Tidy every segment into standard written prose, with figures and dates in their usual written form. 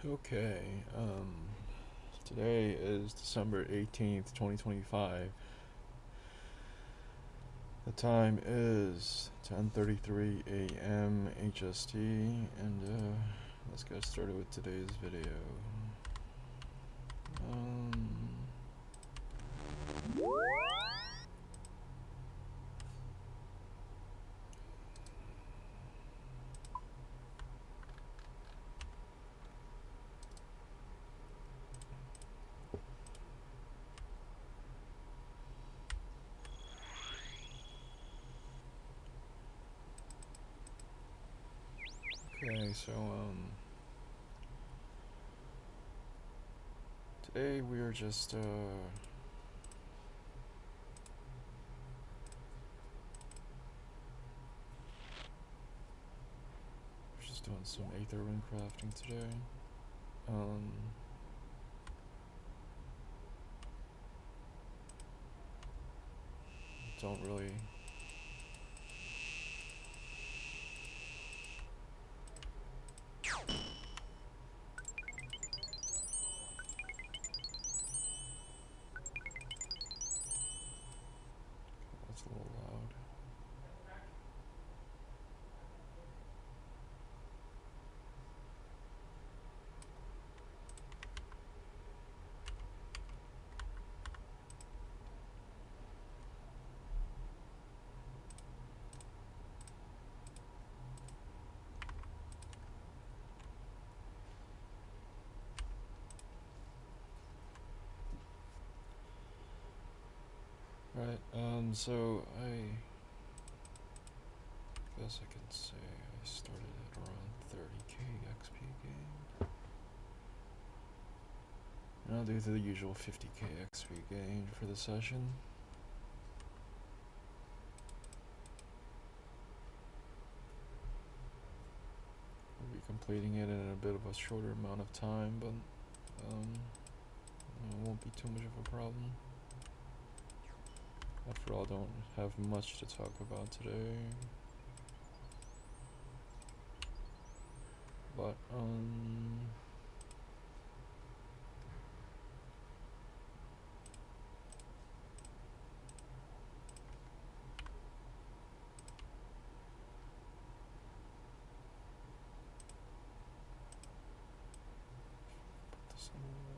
Okay, today is December 18th, 2025. The time is 10:33 a.m. HST, and let's get started with today's video. Um, okay, so today we are just doing some aether runecrafting today. Um, don't really. That's a little loud. Right, so I guess I can say I started at around 30k XP gain. And I'll do the usual 50k XP gain for the session. We'll be completing it in a bit of a shorter amount of time, but it won't be too much of a problem. After all, I don't have much to talk about today. But, put this on.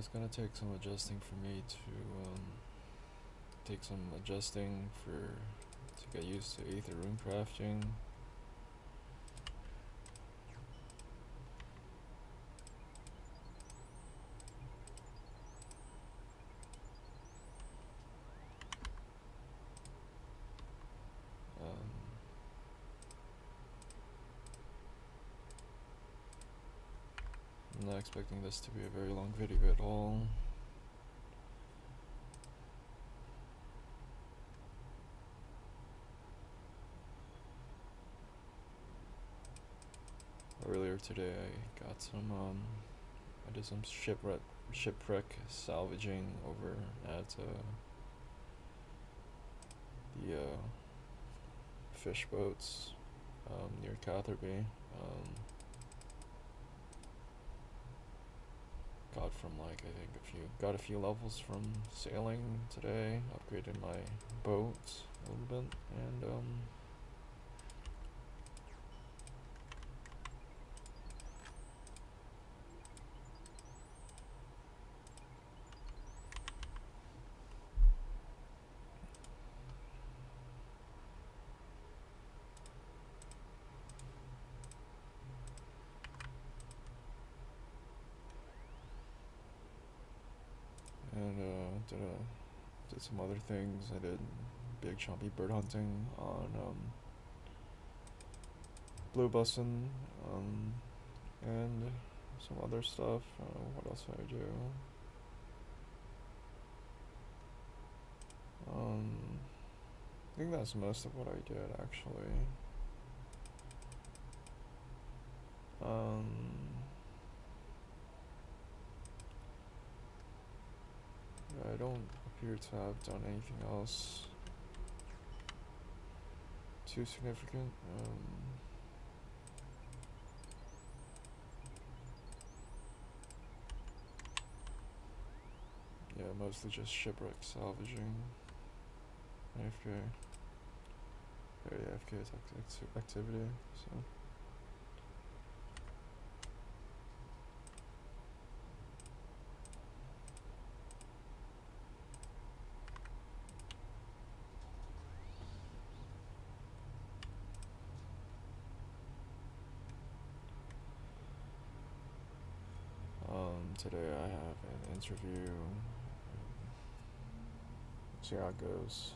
it's gonna take some adjusting for me to take some adjusting to get used to aether runecrafting. I'm not expecting this to be a very long video at all. Earlier today I got some I did some shipwreck salvaging over at the fish boats near Catherby. Got from like I think got a few levels from sailing today. Upgraded my boat a little bit, and did some other things. I did big chompy bird hunting on blue bussin, and some other stuff. What else did I do? I think that's most of what I did actually. I don't appear to have done anything else too significant. Yeah, mostly just shipwreck salvaging. AFK. Very AFK activity, so. Today I have an interview. See how it goes.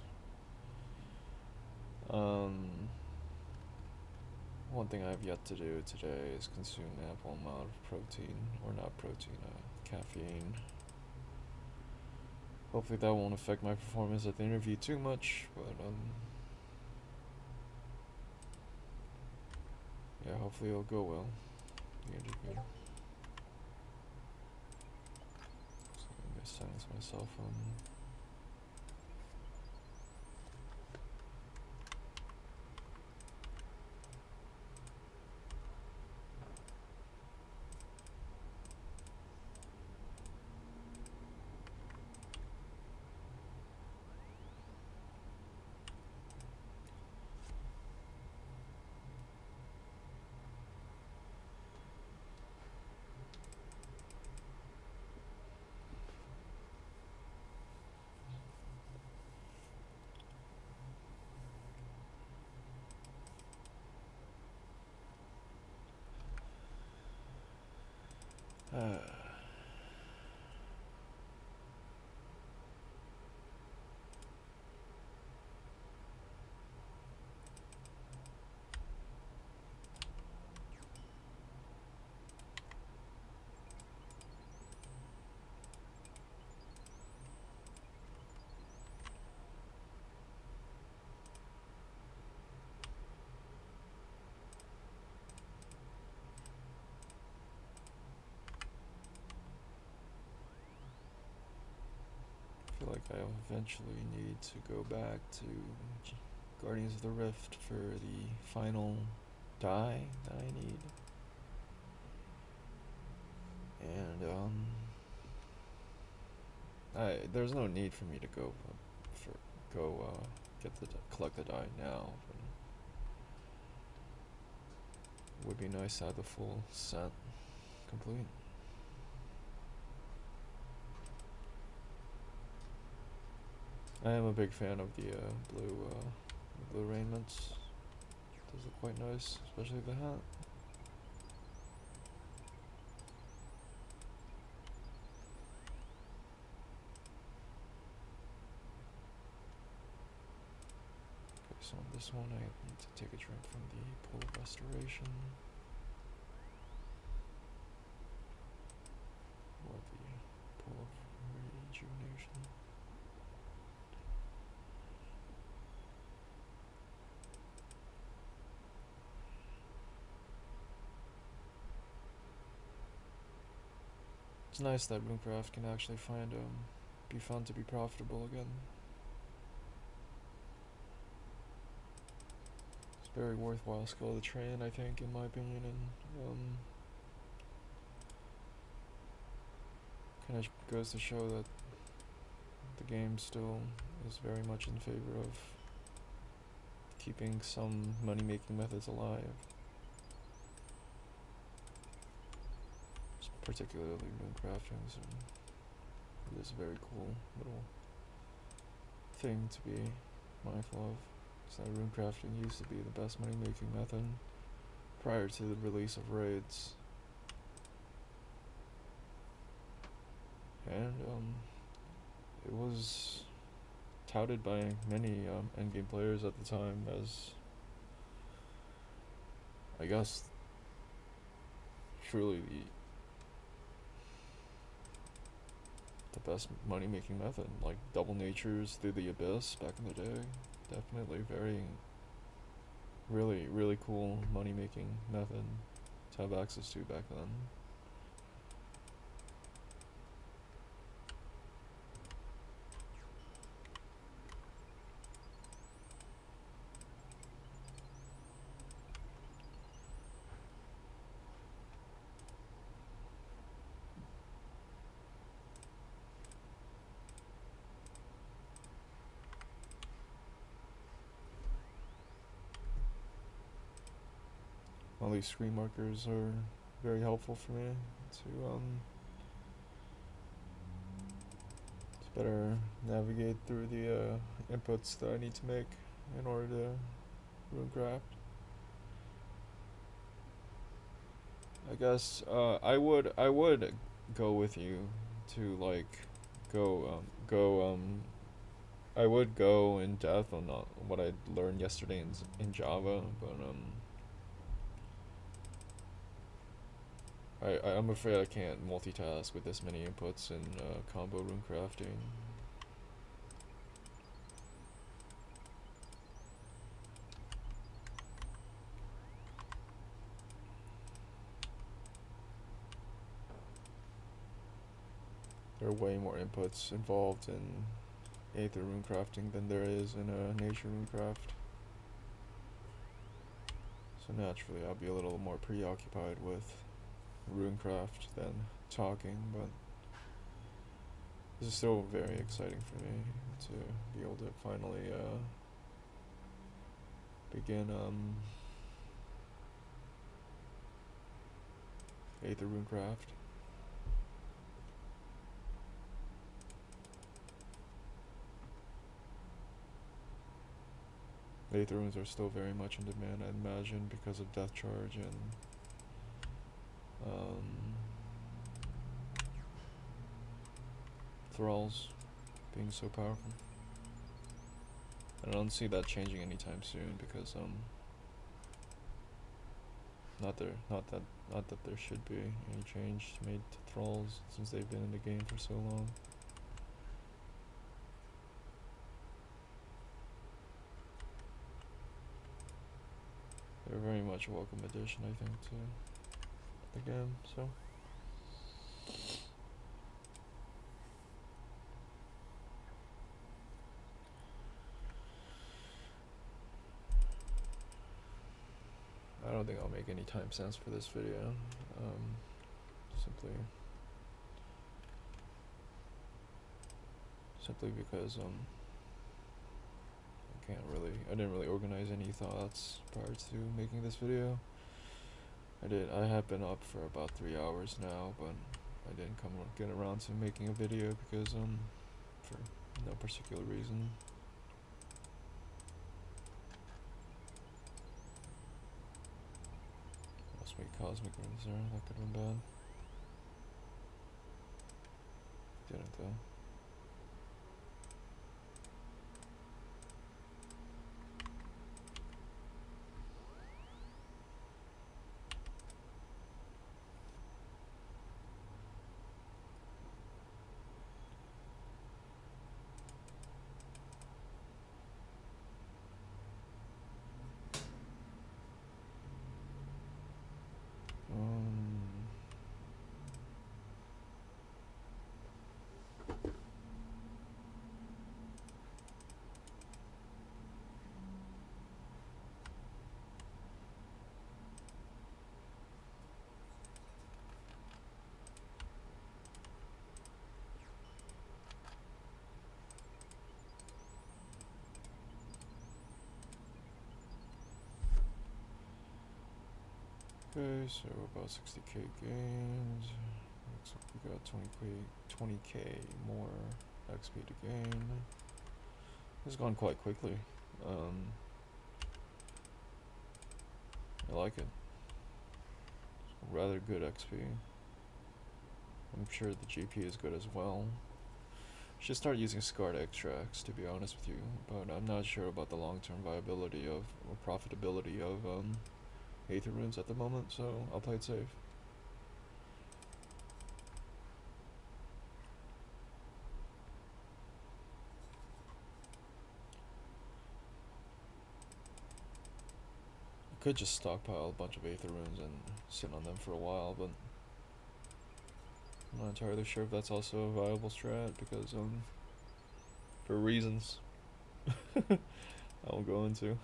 One thing I have yet to do today is consume ample amount of protein, or not protein, caffeine. Hopefully that won't affect my performance at the interview too much, but yeah, hopefully it'll go well, the interview. So I'm gonna silence my cell phone. I feel like I eventually need to go back to Guardians of the Rift for the final die that I need. And there's no need for me to collect the die now. But it would be nice to have the full set complete. I am a big fan of the blue raiments. Those look quite nice, especially the hat. Okay, so on this one I need to take a drink from the pool of restoration. Or the pool of rejuvenation. It's nice that runecraft can actually be found to be profitable again. It's a very worthwhile skill to train, I think, in my opinion, and kind of goes to show that the game still is very much in favor of keeping some money-making methods alive. Particularly runecrafting, so it is a very cool little thing to be mindful of. So runecrafting used to be the best money-making method prior to the release of raids, and it was touted by many endgame players at the time as, I guess, truly the best money-making method. Like double natures through the abyss back in the day, definitely really cool money-making method to have access to back then. All these screen markers are very helpful for me to better navigate through the inputs that I need to make in order to runecraft. I guess I would go with you to like I would go in depth on what I learned yesterday in Java, but I'm afraid I can't multitask with this many inputs in combo runecrafting. There are way more inputs involved in aether runecrafting than there is in nature runecraft. So naturally I'll be a little more preoccupied with runecraft than talking, but this is still very exciting for me to be able to finally begin aether runecraft. Aether runes are still very much in demand, I imagine, because of death charge and thralls being so powerful. I don't see that changing anytime soon because not that there should be any change made to thralls since they've been in the game for so long. They're very much a welcome addition, I think, to the game, so. I don't think I'll make any timestamps for this video, simply because I didn't really organize any thoughts prior to making this video. I have been up for about 3 hours now, but I didn't get around to making a video because for No particular reason. Must make cosmic runes there. That could have been bad. Didn't though. Okay, so about 60k gains. Looks like we got 20k more XP to gain. This has gone quite quickly. I like it. Rather good XP. I'm sure the GP is good as well. Should start using scarred extracts, to be honest with you, but I'm not sure about the long-term viability of or profitability of aether runes at the moment, so I'll play it safe. I could just stockpile a bunch of aether runes and sit on them for a while, but I'm not entirely sure if that's also a viable strat, because for reasons I won't go into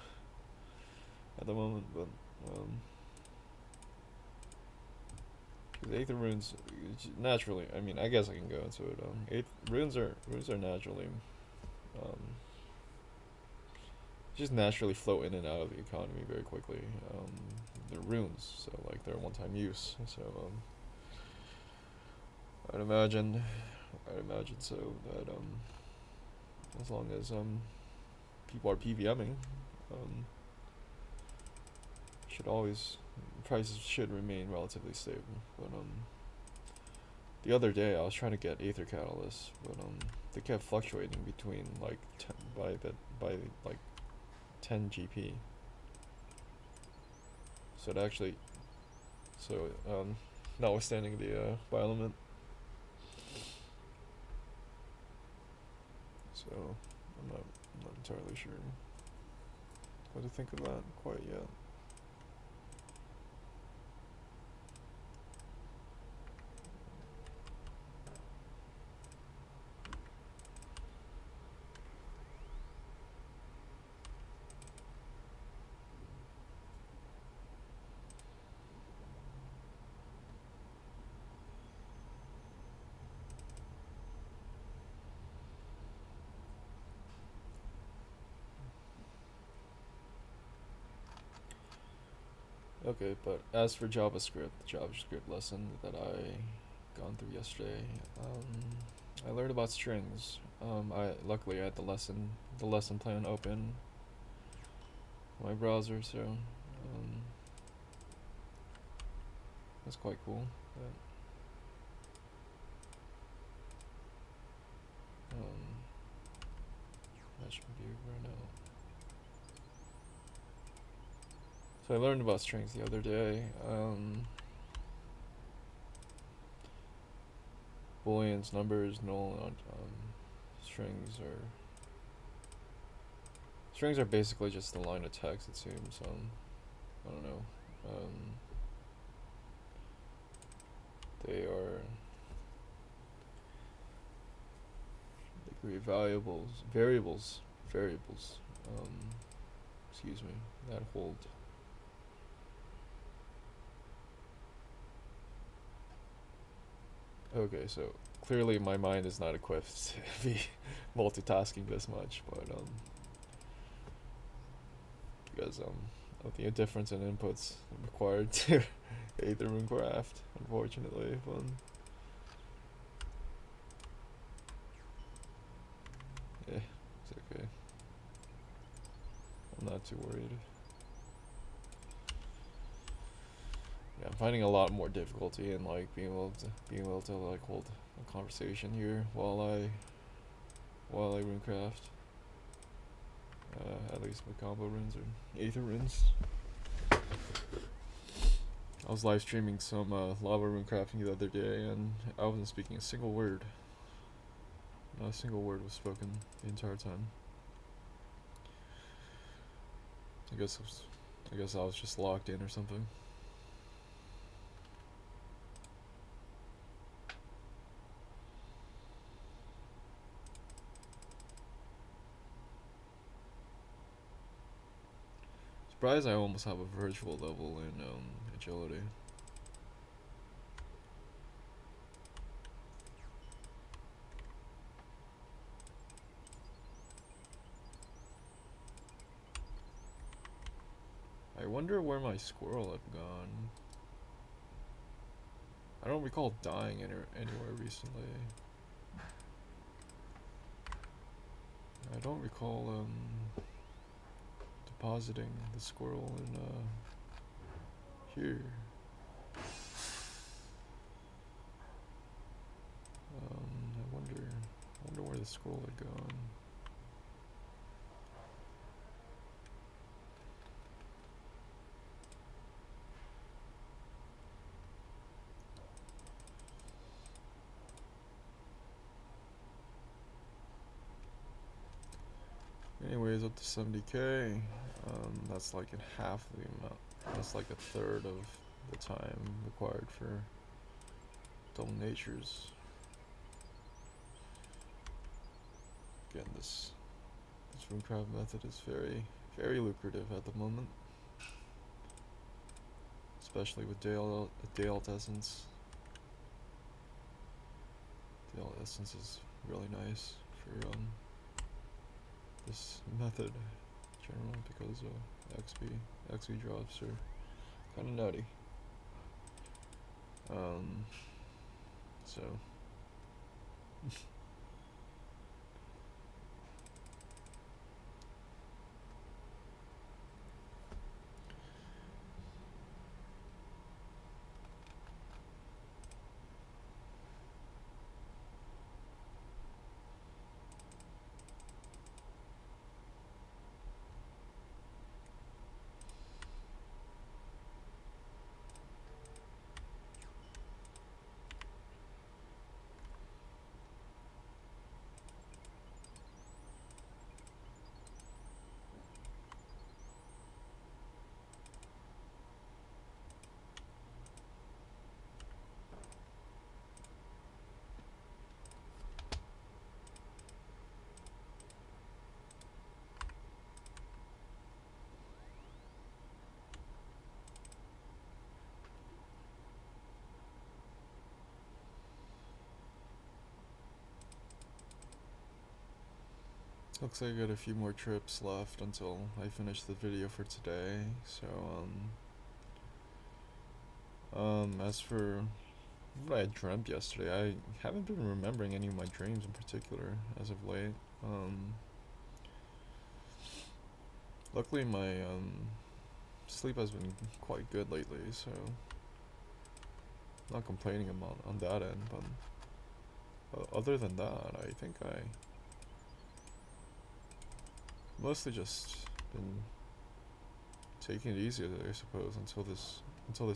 at the moment, but because aether runes naturally, I mean, I guess I can go into it. Runes are naturally just naturally flow in and out of the economy very quickly. They're runes, so like they're one-time use. So I'd imagine so that as long as people are PVMing, should always prices should remain relatively stable. But the other day I was trying to get aether catalysts, but they kept fluctuating between like by like 10 GP. So it actually, notwithstanding the bioelement. So I'm not entirely sure what to think of that quite yet. Okay, but as for JavaScript, the JavaScript lesson that I gone through yesterday, I learned about strings. Luckily I had the lesson plan open on my browser, so that's quite cool. That should be right now. So I learned about strings the other day. Booleans, numbers, null, strings are basically just a line of text, it seems. I don't know. They are variables. Excuse me. That hold. Okay, so clearly my mind is not equipped to be multitasking this much, but because of the difference in inputs required to aether runecraft, unfortunately. But I'm not too worried. Yeah, I'm finding a lot more difficulty in like being able to like hold a conversation here while I runecraft. At least my combo runes or aether runes. I was live streaming some lava rune crafting the other day, and I wasn't speaking a single word. Not a single word was spoken the entire time. I guess I was just locked in or something. Surprised I almost have a virtual level in agility. I wonder where my squirrel had gone. I don't recall dying anywhere recently. I don't recall depositing the squirrel in here. I wonder where the squirrel had gone. Anyways, up to 70k. That's like in half the amount. That's like a third of the time required for double natures. Again, this runecraft method is very lucrative at the moment, especially with day alt essence. Day alt essence is really nice for this method generally because XP drops are kind of nutty. So looks like I got a few more trips left until I finish the video for today. So as for what I dreamt yesterday, I haven't been remembering any of my dreams in particular as of late. Luckily my sleep has been quite good lately, so not complaining about on that end, but other than that, I think I mostly just been taking it easy, I suppose, until this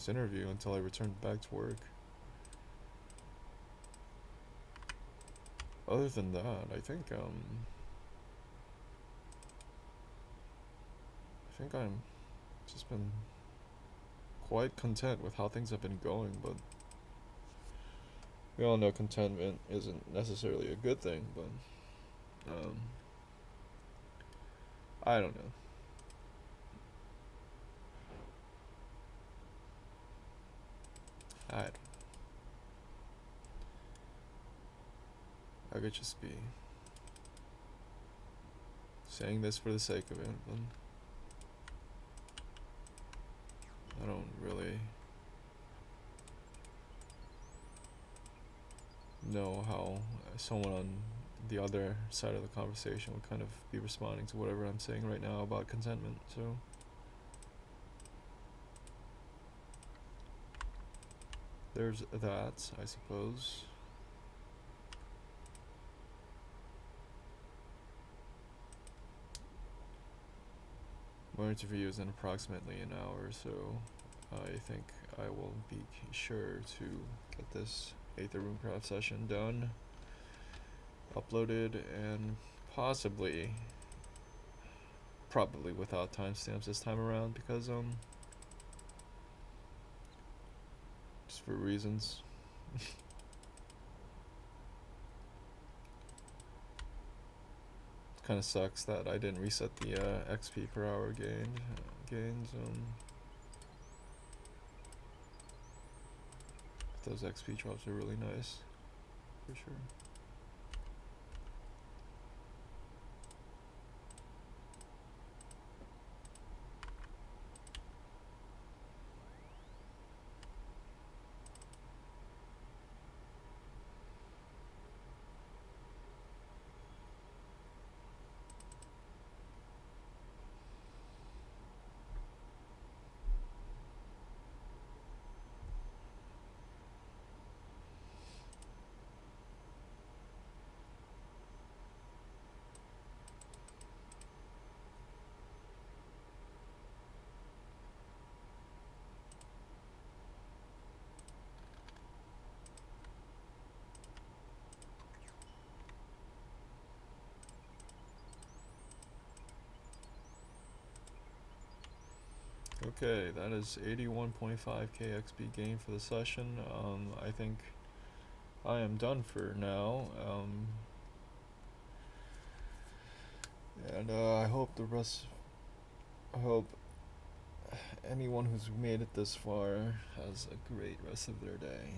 interview, until I returned back to work. Other than that, I think I'm just been quite content with how things have been going, but we all know contentment isn't necessarily a good thing, but I don't know. I could just be saying this for the sake of it, but I don't really know how someone on the other side of the conversation would kind of be responding to whatever I'm saying right now about contentment. So there's that, I suppose. My interview is in approximately an hour, so I think I will be sure to get this aether runecraft session done, uploaded, and probably without timestamps this time around, because just for reasons. Kind of sucks that I didn't reset the XP per hour gains. Those XP drops are really nice, for sure. Okay, that is 81.5k XP gain for the session. I think I am done for now. And I hope anyone who's made it this far has a great rest of their day.